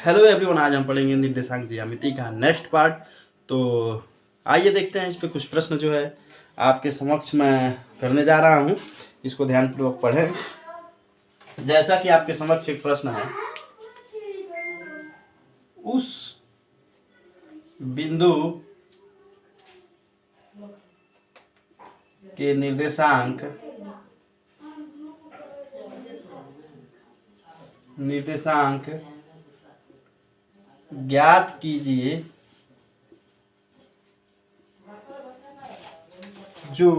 Hello everyone, आज हम पढ़ेंगे निर्देशांक ज्यामिति का नेक्स्ट पार्ट। तो आइए देखते हैं, इस पे कुछ प्रश्न जो है आपके समक्ष मैं करने जा रहा हूँ। इसको ध्यानपूर्वक पढ़ें। जैसा कि आपके समक्ष एक प्रश्न है, उस बिंदु के निर्देशांक ज्ञात कीजिए जो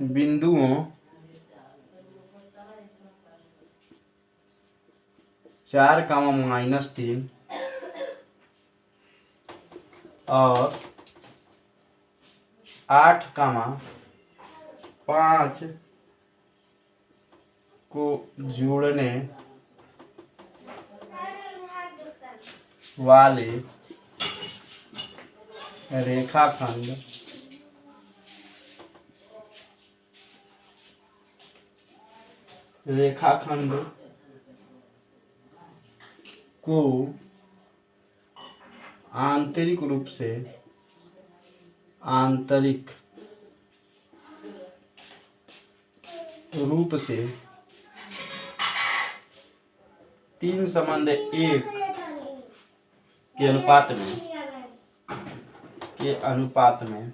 बिंदुओं 4, -3 और 8, 5 को जोड़ने वाले रेखाखंड को आंतरिक रूप से 3:1 के अनुपात में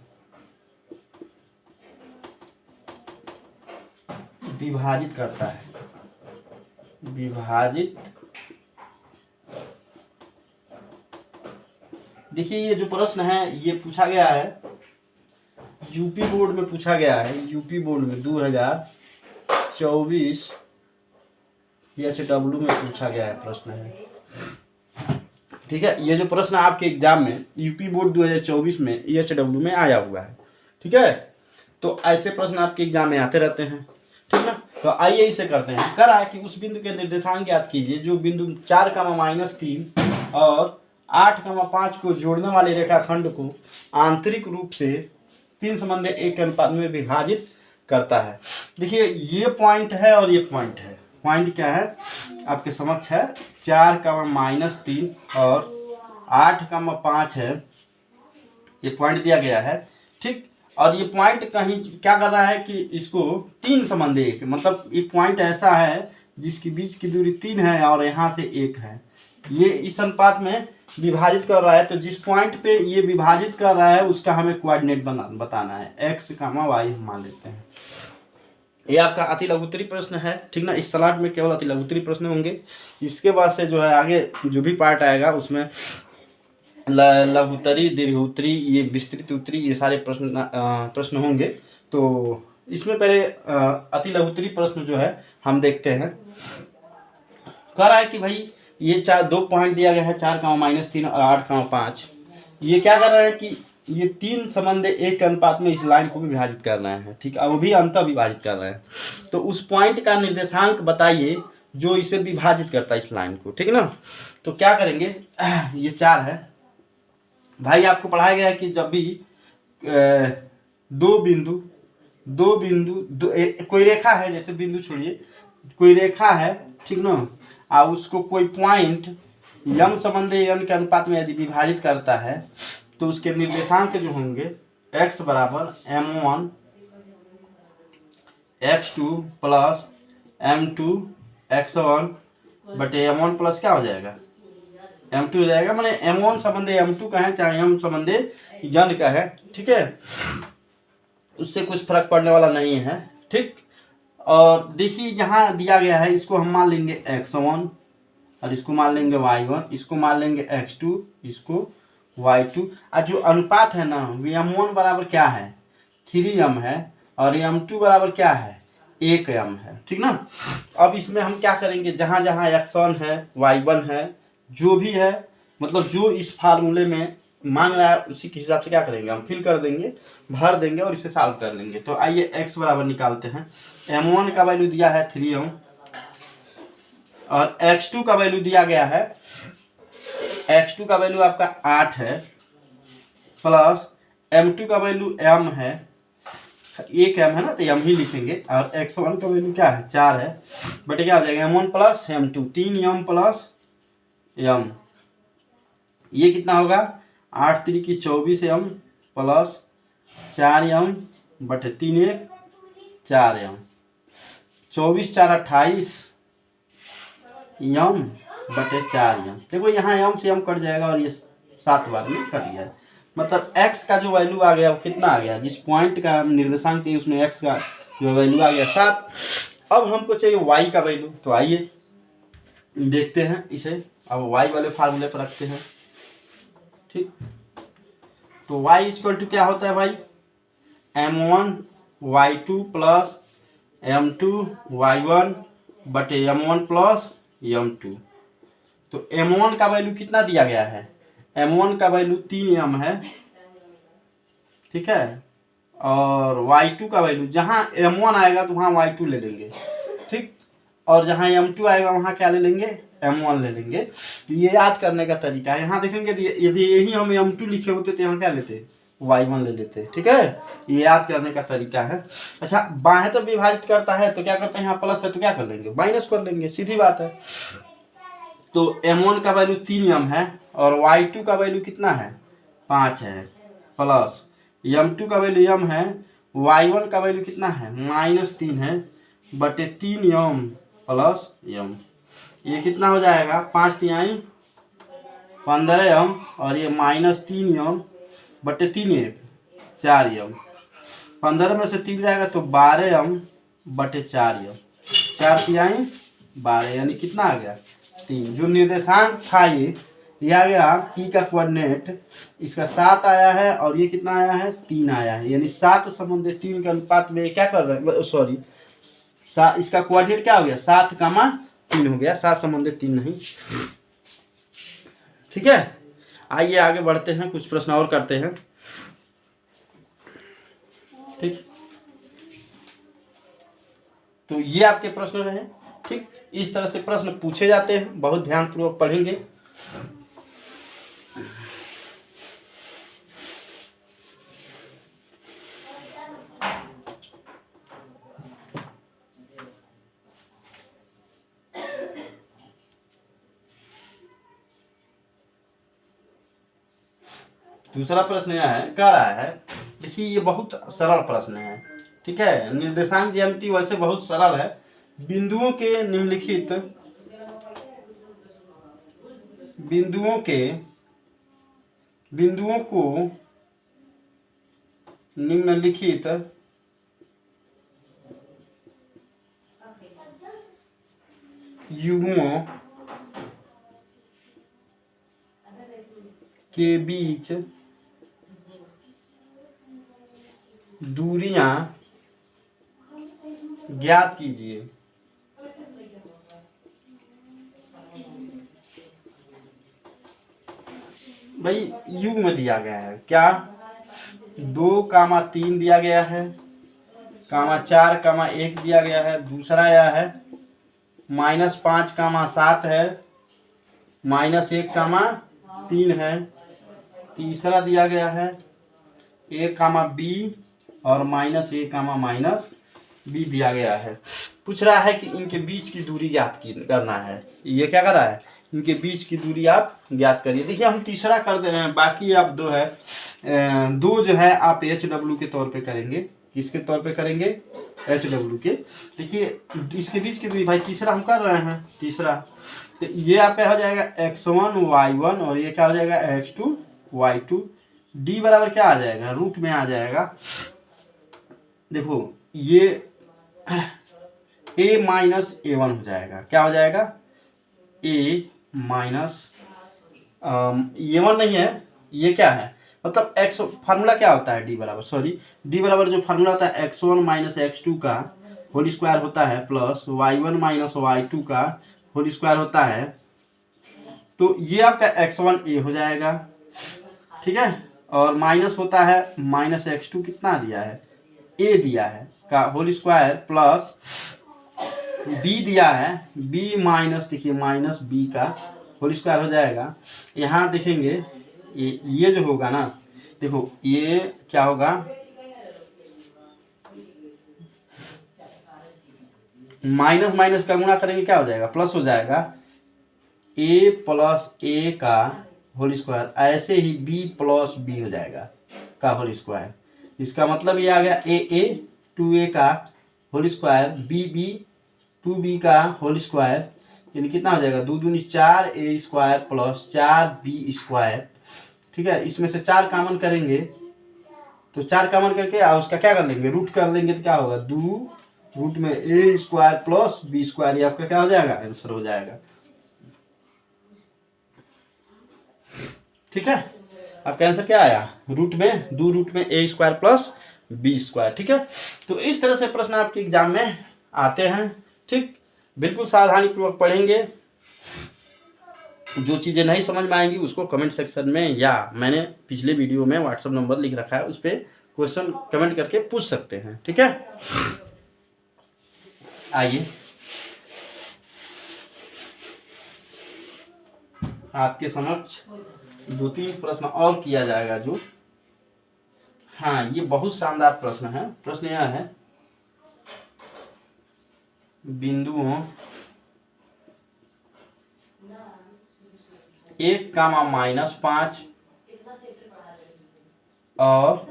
विभाजित करता है। देखिए, ये जो प्रश्न है ये पूछा गया है यूपी बोर्ड में, पूछा गया है यूपी बोर्ड में 2024 HW में पूछा गया है प्रश्न है। ठीक है, ये जो प्रश्न आपके एग्जाम में यूपी बोर्ड 2024 में HW में आया हुआ है। ठीक है, तो ऐसे प्रश्न आपके एग्जाम में आते रहते हैं। ठीक ना, तो आइए इसे करते हैं। कह रहा है कि उस बिंदु के निर्देशांक ज्ञात कीजिए जो बिंदु 4, -3 और 8, 5 को जोड़ने वाले रेखाखंड को आंतरिक रूप से 3:1 के अनुपात में विभाजित करता है। देखिए, ये पॉइंट है और ये पॉइंट है। पॉइंट क्या है आपके समक्ष है, 4, -3 और 8, 5 है, ये पॉइंट दिया गया है। ठीक, और ये पॉइंट कहीं क्या कर रहा है कि इसको 3:1, मतलब ये पॉइंट ऐसा है जिसकी बीच की दूरी 3 है और यहाँ से 1 है, ये इस अनुपात में विभाजित कर रहा है। तो जिस पॉइंट पे ये विभाजित कर रहा है उसका हमें कोऑर्डिनेट बताना है, x, y हम मान लेते हैं। ये आपका अति लघुत्तरी प्रश्न है। ठीक ना, इस स्लॉट में केवल अति लघुत्तरी प्रश्न होंगे। इसके बाद से जो है आगे जो भी पार्ट आएगा उसमें लघुत्तरी, दीर्घोत्तरी, ये विस्तृत उत्तरी, ये सारे प्रश्न होंगे। तो इसमें पहले अति लघुत्तरी प्रश्न जो है हम देखते हैं। कह रहा है कि भाई ये 2 पॉइंट दिया गया है, 4, -3 और 8, 5। ये क्या कर रहे हैं कि ये 3:1 के अनुपात में इस लाइन को भी विभाजित कर रहे हैं। ठीक है, वो भी अंत विभाजित कर रहे हैं। तो उस पॉइंट का निर्देशांक बताइए जो इसे विभाजित करता है, इस लाइन को। ठीक है ना, तो क्या करेंगे, ये 4 है भाई। आपको पढ़ाया गया है कि जब भी दो बिंदु कोई रेखा है, जैसे बिंदु छोड़िए, कोई रेखा है, ठीक ना, और उसको कोई पॉइंट m/n के अनुपात में यदि विभाजित करता है तो उसके निर्देशांक जो होंगे x बराबर m1 x2 plus m2 x1 बटे m1 प्लस क्या हो जाएगा, m2 हो जाएगा। माने m1 संबंधे m2 का है, चाहे m संबंधे n का है। ठीक है, उससे कुछ फर्क पड़ने वाला नहीं है। ठीक, और देखिए यहाँ दिया गया है, इसको हम मान लेंगे x1 और इसको मान लेंगे y1, इसको मान लेंगे x2, इसको y2। और जो अनुपात है ना, m1 बराबर क्या है, 3m है, और m2 बराबर क्या है, 1m है। ठीक ना, अब इसमें हम क्या करेंगे, जहाँ जहाँ x1 है, y1 है, जो भी है, मतलब जो इस फार्मूले में मांग रहा है उसी के हिसाब से क्या करेंगे, हम फिल कर देंगे, भर देंगे और इसे सॉल्व कर लेंगे। तो आइए x बराबर निकालते हैं। m1 का वैल्यू दिया है 3m और x2 का वैल्यू दिया गया है, x2 का वैल्यू आपका 8 है, प्लस m2 का वैल्यू m है, एक m है ना, तो m ही लिखेंगे। और x1 का वैल्यू क्या है, 4 है, बटे क्या हो जाएगा m1 plus m2, 3m plus m, ये कितना होगा 8 3 24m प्लस 4m बटे 3 1 4m, 24 4 28 m बटे 4m। देखो यहाँ m से m कट जाएगा और ये 7 बार में कट गया, मतलब x का जो वैल्यू आ गया वो कितना आ गया, जिस पॉइंट का निर्देशांक चाहिए उसमें x का जो वैल्यू आ गया 7। अब हमको चाहिए y का वैल्यू, तो आइए देखते हैं इसे। अब y वाले फार्मूले पर रखते हैं, ठीक। तो y इक्वल टू क्या होता है भाई, m1 y2 plus m2 y1 बटे m1 प्लस m2। तो m1 का वैल्यू कितना दिया गया है, m1 का वैल्यू 3m है, ठीक है। और y2 का वैल्यू, जहाँ m1 आएगा तो वहाँ y2 ले लेंगे, ठीक। और जहाँ m2 आएगा वहाँ क्या ले लेंगे, m1 ले लेंगे। तो ये याद करने का तरीका है। यहाँ देखेंगे यदि यही हम m2 लिखे होते तो यहाँ क्या लेते, y1 ले लेते, ठीक है। ये याद करने का तरीका है। अच्छा, बाहें तो विभाजित करता है तो क्या करते हैं, यहाँ प्लस है तो क्या कर लेंगे, माइनस कर लेंगे, सीधी बात है। तो m1 का वैल्यू 3m है और y2 का वैल्यू कितना है 5 है, प्लस m2 का वैल्यू m है, y1 का वैल्यू कितना है -3 है, बटे 3m प्लस m। ये कितना हो जाएगा, 5 3 15m और ये -3m बटे 3 1 4m। 15 में से 3 जाएगा तो 12m बटे 4m, 4 3 12, यानी कितना आ गया 3। जो निर्देशांक था ये आ गया ई का कोऑर्डिनेट, इसका 7 आया है और ये कितना आया है 3 आया है, यानी 7 संबंध 3 के अनुपात में क्या कर रहे हैं, सॉरी इसका कोऑर्डिनेट क्या हो गया 7,3 हो गया, 7 संबंध 3 नहीं, ठीक है। आइए आगे बढ़ते हैं, कुछ प्रश्न और करते हैं, ठीक। तो ये आपके प्रश्न रहे, ठीक। इस तरह से प्रश्न पूछे जाते हैं, बहुत ध्यानपूर्वक पढ़ेंगे। दूसरा प्रश्न यह है, कह रहा है, देखिए ये बहुत सरल प्रश्न है, ठीक है। निर्देशांक ज्यामिति वैसे बहुत सरल है। बिंदुओं को निम्नलिखित युग्मों के बीच दूरियां ज्ञात कीजिए। भाई युग्म दिया गया है क्या, 2,3 दिया गया है, 4,1 दिया गया है, दूसरा यह है -5, 7 है, -1, 3 है, तीसरा दिया गया है a, b और -a, -b दिया गया है। पूछ रहा है कि इनके बीच की दूरी ज्ञात करना है। ये क्या कर रहा है, इनके बीच की दूरी आप ज्ञात करिए। देखिए हम तीसरा कर दे रहे हैं, बाकी आप दो जो है आप HW के तौर पे करेंगे। किसके तौर पे करेंगे, HW के। देखिए इसके बीच की दूरी, भाई तीसरा हम कर रहे हैं, तीसरा तो ये आपका हो जाएगा x1 y1 और ये क्या हो जाएगा x2 y2। d बराबर क्या आ जाएगा, रूट में आ जाएगा। देखो ये a माइनस a1 हो जाएगा, क्या हो जाएगा a माइनस a1 नहीं है, ये क्या है, मतलब x फार्मूला क्या होता है d बराबर, सॉरी d बराबर जो फार्मूला होता है x1 माइनस x2 का होल स्क्वायर होता है, प्लस y1 माइनस y2 का होल स्क्वायर होता है। तो ये आपका x1 a हो जाएगा, ठीक है। और माइनस होता है -x2 कितना दिया है, a दिया है का होल स्क्वायर, प्लस b दिया है b माइनस, देखिए माइनस b का होल स्क्वायर हो जाएगा। यहाँ देखेंगे ये जो होगा ना, देखो ये क्या होगा, माइनस माइनस का गुणा करेंगे क्या हो जाएगा, प्लस हो जाएगा। ए प्लस ए का होल स्क्वायर, ऐसे ही बी प्लस बी हो जाएगा का होल स्क्वायर। इसका मतलब ये आ गया ए 2a का होल स्क्वायर, बी 2b का होल स्क्वायर, यानी कितना हो जाएगा, 2 दूनी 4a square plus 4b square. ठीक है, इसमें से 4 कॉमन करेंगे तो 4 कॉमन करके उसका क्या कर लेंगे, रूट कर लेंगे तो क्या होगा, 2 रूट में a square plus b square, ये आपका क्या हो जाएगा, आंसर हो जाएगा। ठीक है, आपका आंसर क्या आया, रूट में 2 रूट में a square plus b square. ठीक है, तो इस तरह से प्रश्न आपके एग्जाम में आते हैं। ठीक, बिल्कुल सावधानी पूर्वक पढ़ेंगे। जो चीज़ें नहीं समझ में आएंगी उसको कमेंट सेक्शन में, या मैंने पिछले वीडियो में व्हाट्सएप नंबर लिख रखा है, उस पर क्वेश्चन कमेंट करके पूछ सकते हैं। ठीक है, आइए आपके समक्ष 2-3 प्रश्न और किया जाएगा जो, हाँ ये बहुत शानदार प्रश्न है। प्रश्न यह है, बिंदुओं 1, -5 और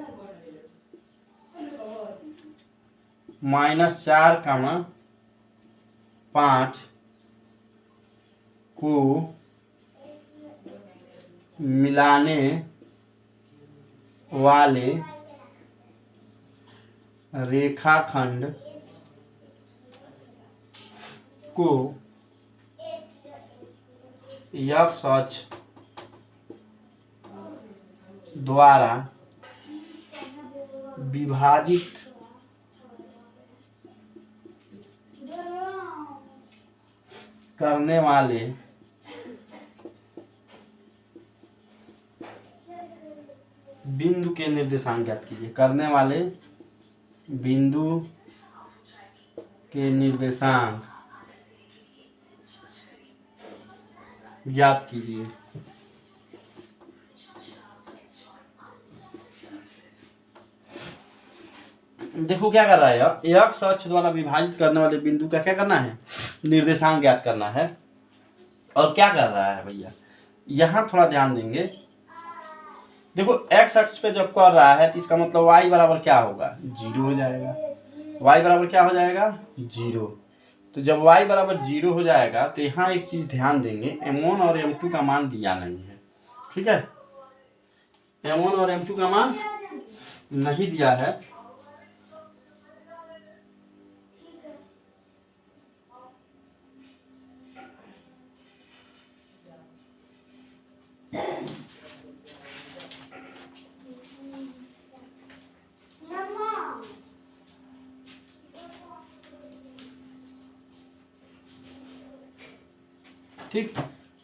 -4, 5 को मिलाने वाले रेखाखंड को x अक्ष द्वारा विभाजित करने वाले बिंदु के निर्देशांक ज्ञात कीजिए। करने वाले बिंदु के निर्देशांक ज्ञात कीजिए। देखो क्या कर रहा है, एक्स अक्ष द्वारा विभाजित करने वाले बिंदु का क्या करना है, निर्देशांक ज्ञात करना है। और क्या कर रहा है भैया, यहां थोड़ा ध्यान देंगे। देखो एक्स अक्ष पे जब कर रहा है तो इसका मतलब y बराबर क्या होगा, 0 हो जाएगा। y बराबर क्या हो जाएगा, 0। तो जब y बराबर 0 हो जाएगा तो यहाँ एक चीज ध्यान देंगे, m1 और m2 का मान दिया नहीं है। ठीक है, m1 और m2 का मान नहीं दिया है। ठीक,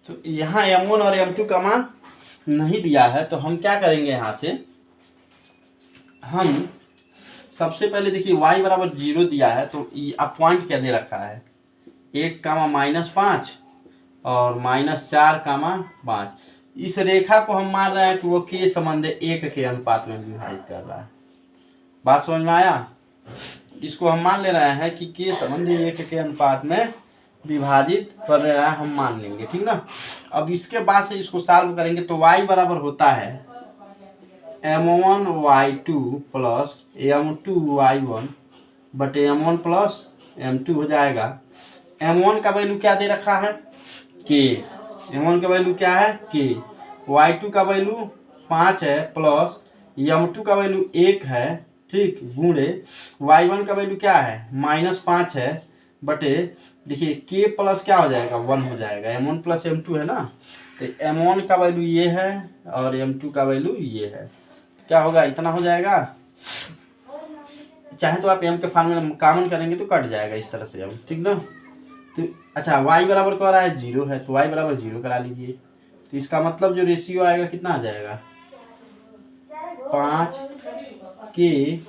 तो यहाँ m1 और m2 का मान नहीं दिया है, तो हम क्या करेंगे, यहाँ से हम सबसे पहले देखिए y बराबर 0 दिया है, तो अब पॉइंट क्या दे रखा है, 1, -5 और -4, 5। इस रेखा को हम मान रहे हैं कि वो के संबंध 1 के अनुपात में विभाजित कर रहा है। बात समझ में आया, इसको हम मान ले रहे हैं कि के संबंध 1 के अनुपात में विभाजित कर रहा है, हम मान लेंगे। ठीक ना, अब इसके बाद से इसको सॉल्व करेंगे तो y बराबर होता है m1y2 प्लस m2y1 बटे m1 प्लस m2 हो जाएगा। m1 का वैल्यू क्या दे रखा है, k। m1 का वैल्यू क्या है, k। y2 का वैल्यू 5 है प्लस m2 का वैल्यू 1 है। ठीक, गुणे y1 का वैल्यू क्या है, -5 है बटे, देखिए k प्लस क्या हो जाएगा, 1 हो जाएगा। m1 प्लस m2 है ना, तो m1 का वैल्यू ये है और m2 का वैल्यू ये है। क्या होगा, इतना हो जाएगा। चाहे तो आप m के फॉर्मूला में कॉमन करेंगे तो कट जाएगा इस तरह से हम। ठीक ना, तो अच्छा y बराबर क्या रहा है, 0 है, तो y बराबर 0 करा लीजिए। तो इसका मतलब जो रेशियो आएगा कितना आ जाएगा, 5 के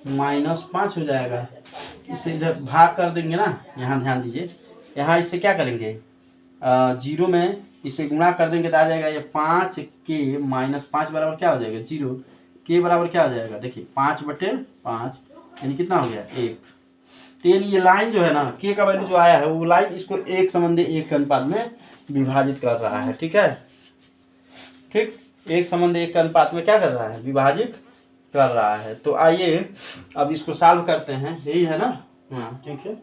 -5 हो जाएगा। इसे इधर भाग कर देंगे ना, यहाँ ध्यान दीजिए, यहाँ इससे क्या करेंगे, 0 में इसे गुणा कर देंगे तो आ जाएगा ये 5 के -5 बराबर क्या हो जाएगा, 0। के बराबर क्या हो जाएगा, देखिए 5/5 यानी कितना हो गया, 1। तो ये लाइन जो है ना, के का वैल्यू जो आया है वो लाइन इसको 1:1 के अनुपात में विभाजित कर रहा है। ठीक है, ठीक, 1:1 के अनुपात में क्या कर रहा है, विभाजित कर रहा है। तो आइए अब इसको सॉल्व करते हैं, यही है ना। हाँ ठीक है,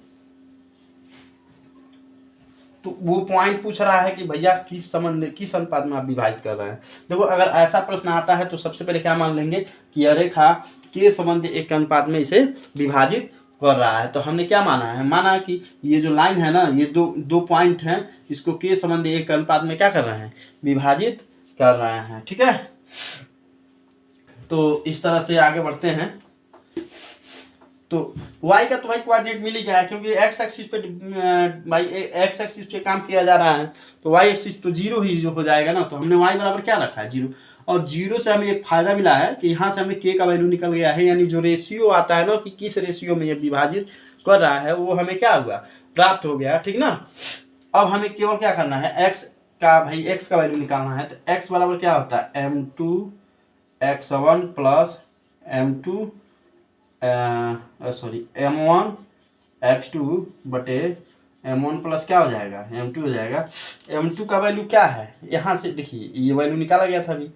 तो वो पॉइंट पूछ रहा है कि भैया किस अनुपात में आप विभाजित कर रहे हैं। देखो अगर ऐसा प्रश्न आता है तो सबसे पहले क्या मान लेंगे कि यह रेखा k/1 के अनुपात में इसे विभाजित कर रहा है। तो हमने क्या माना है, माना कि ये जो लाइन है ना, ये दो पॉइंट हैं, इसको k/1 के अनुपात में क्या कर रहे हैं, विभाजित कर रहे हैं। ठीक है, तो इस तरह से आगे बढ़ते हैं। तो y का तो भाई कोऑर्डिनेट मिल ही गया है, क्योंकि x एक्सिस पे भाई x एक्सिस पे काम किया जा रहा है, तो y एक्सिस तो 0 ही हो जाएगा ना। तो हमने y बराबर क्या रखा है, 0। और 0 से हमें एक फायदा मिला है कि यहाँ से हमें k का वैल्यू निकल गया है, यानी जो रेशियो आता है ना कि किस रेशियो में ये विभाजित कर रहा है, वो हमें क्या हुआ, प्राप्त हो गया। ठीक ना, अब हमें केवल क्या करना है, x का वैल्यू निकालना है। तो x बराबर क्या होता है, m2x1 प्लस m1 x2 बटे m1 प्लस क्या हो जाएगा, m2 हो जाएगा। m2 का वैल्यू क्या है, यहाँ से देखिए ये वैल्यू निकाला गया था अभी,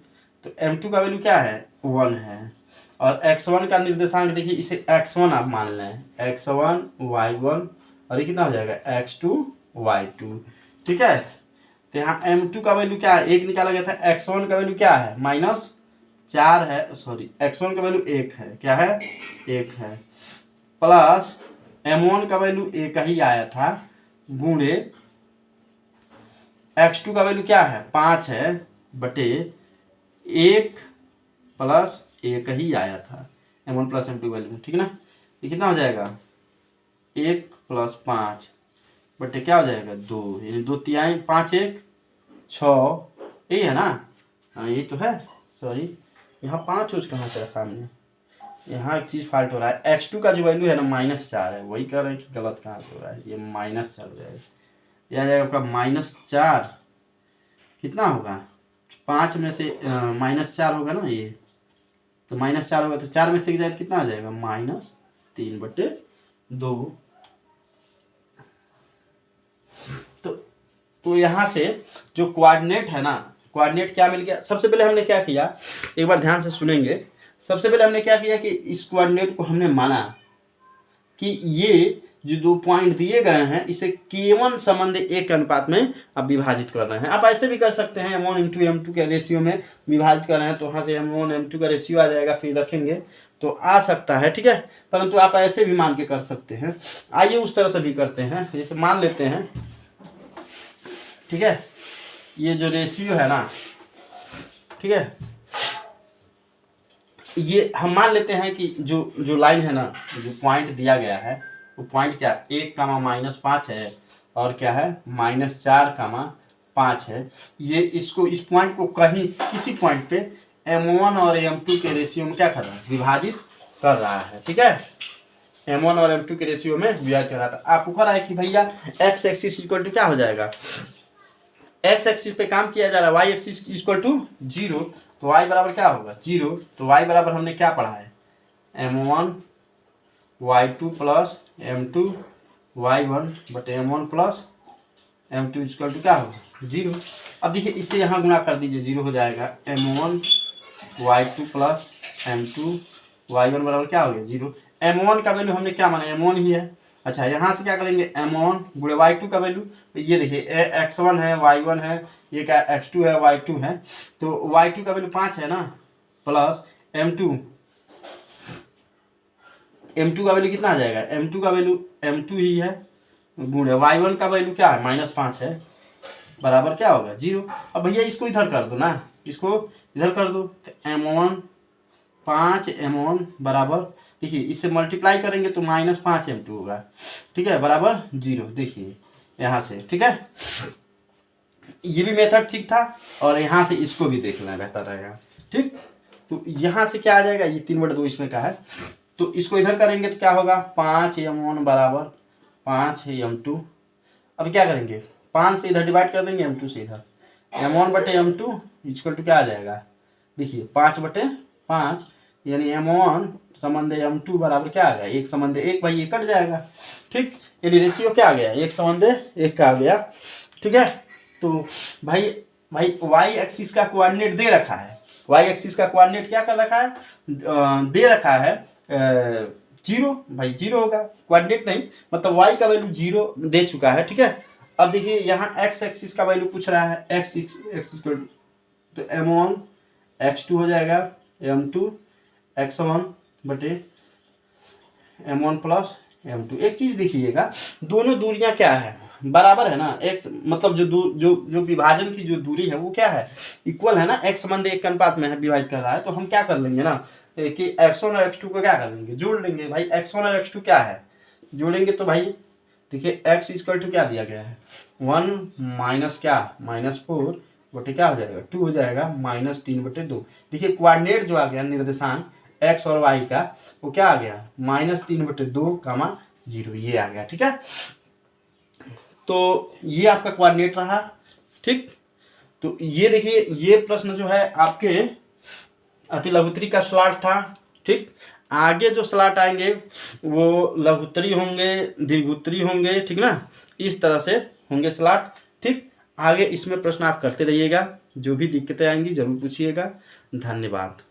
तो m2 का वैल्यू क्या है, 1 है। और x1 का निर्देशांक देखिए, इसे x1 आप मान लें, x1 y1, और ये कितना हो जाएगा, x2 y2। ठीक है, तो यहाँ m2 का वैल्यू क्या है, 1 निकाला गया था, x1 का वैल्यू क्या है, -4 है, सॉरी x1 का वैल्यू 1 है, क्या है, 1 है, प्लस m1 का वैल्यू 1 ही आया था, गुणे x2 का वैल्यू क्या है, 5 है, बटे 1 प्लस 1 ही आया था, m1 प्लस m2 वैल्यू। ठीक ना, ये कितना हो जाएगा, 1 प्लस 5 बटे क्या हो जाएगा, 2, यानी 2 तिहाई 5 1 6, यही है ना। हाँ यही तो है, सॉरी यहाँ 5 चूज कहाँ से रखा हमने, यहाँ एक चीज़ फाल्ट हो रहा है। x2 का जो वैल्यू है ना -4 है, वही कह रहे हैं कि गलत कहाँ से हो रहा है, ये -4 हो जाएगा, यह आ जाएगा आपका -4, कितना होगा, 5 में से -4 होगा ना ये, तो -4 होगा, तो 4 में से जाए कितना आ जाएगा, -3/2। तो यहाँ से जो कोऑर्डिनेट है ना, कोऑर्डिनेट क्या मिल गया, सबसे पहले हमने क्या किया, एक बार ध्यान से सुनेंगे। सबसे पहले हमने क्या किया कि इस कोऑर्डिनेट को हमने माना कि ये जो 2 पॉइंट दिए गए हैं, इसे k1:1 के अनुपात में आप विभाजित कर रहे हैं। आप ऐसे भी कर सकते हैं, m1 × m2 के रेशियो में विभाजित कर रहे हैं, तो वहाँ से m1 m2 का रेशियो आ जाएगा, फिर रखेंगे तो आ सकता है। ठीक है, परंतु आप ऐसे भी मान के कर सकते हैं। आइए उस तरह से भी करते हैं, जैसे मान लेते हैं, ठीक है, ये जो रेशियो है ना, ठीक है, ये हम मान लेते हैं कि जो लाइन है ना, जो पॉइंट दिया गया है, वो पॉइंट क्या 1, -5 है, और क्या है -4, 5 है। ये इसको, इस पॉइंट को कहीं किसी पॉइंट पे m1 और m2 के रेशियो में क्या कर रहा है, विभाजित कर रहा है। ठीक है, m1 और m2 के रेशियो में विभाजित कर रहा था। आपको कह रहा है कि भैया x एक्सिस इक्वल टू क्या हो जाएगा, x एक्सिस पे काम किया जा रहा है, y एक्सिस इक्वल टू 0, तो y बराबर क्या होगा, 0। तो y बराबर हमने क्या पढ़ा है, m1 y2 plus m2 y1 बटे m1 plus m2 equal to क्या होगा, 0। अब देखिए इससे यहाँ गुणा कर दीजिए, 0 हो जाएगा, m1 y2 plus m2 y1 बराबर क्या हो गया, 0। m1 का वैल्यू हमने क्या माना, m1 ही है। अच्छा, यहाँ से क्या करेंगे, m1 गुणे y2 का वैल्यू, तो ये देखिए x1 है, y1 है, ये क्या x2 है, y2 है, तो y2 का वैल्यू 5 है ना, प्लस m2 का वैल्यू कितना आ जाएगा, m2 का वैल्यू m2 ही है, गुणे y1 का वैल्यू क्या है, -5 है, बराबर क्या होगा, 0। अब भैया इसको इधर कर दो ना, इसको इधर कर दो, तो m1 5 m1 बराबर, देखिए इससे मल्टीप्लाई करेंगे तो -5 m2 होगा। ठीक है, बराबर 0। देखिए यहाँ से, ठीक है, ये भी मेथड ठीक था, और यहाँ से इसको भी देख लें, बेहतर रहेगा। ठीक, तो यहाँ से क्या आ जाएगा, ये 3/2 इसमें का है, तो इसको इधर करेंगे तो क्या होगा, 5 m1 बराबर 5 m2। अब क्या करेंगे, 5 से इधर डिवाइड कर देंगे, m2 से इधर, m1 बटे m2 इक्वल टू क्या आ जाएगा, देखिए 5/5, यानी m1 संबंध m2 बराबर क्या आ गया, 1 संबंध 1, भाई ये कट जाएगा, ठीक। यानी रेशियो क्या आ गया, 1 संबंध 1 का आ गया, ठीक है। तो भाई y एक्सिस का कोऑर्डिनेट दे रखा है, y एक्सिस का कोऑर्डिनेट क्या कर रखा है, दे रखा है 0, भाई 0 होगा, कोऑर्डिनेट नहीं मतलब y का वैल्यू 0 दे चुका है, ठीक है। अब देखिए यहाँ x एक्सिस का वैल्यू पूछ रहा है, x एक्सिस तो m1 x2 हो जाएगा, m2 x1 बटे m1 प्लस m2। एक चीज देखिएगा, दोनों दूरियां क्या है, बराबर है ना, x मतलब जो विभाजन की जो दूरी है वो क्या है, इक्वल है ना, x संबंध 1 के अनुपात में है, विभाजित कर रहा है। तो हम क्या कर लेंगे ना कि x1 और x2 को क्या कर लेंगे, जोड़ लेंगे। भाई x1 और x2 क्या है, जोड़ेंगे तो भाई देखिए x इक्वल टू क्या दिया गया है, 1 माइनस क्या -4 बटे क्या हो जाएगा 2 हो जाएगा, -3 बटे 2। देखिए कोऑर्डिनेट जो आ गया निर्देशांक x और y का वो क्या आ गया, -3 बटे 2 0, ये आ गया, ठीक है। तो ये आपका कोऑर्डिनेट रहा, ठीक। तो ये देखिए ये प्रश्न जो है आपके अति लघुत्तरी का स्लॉट था, ठीक। आगे जो स्लॉट आएंगे वो लघुत्तरी होंगे, दीर्घोत्तरी होंगे, ठीक ना, इस तरह से होंगे स्लॉट, ठीक। आगे इसमें प्रश्न आप करते रहिएगा, जो भी दिक्कतें आएंगी जरूर पूछिएगा। धन्यवाद।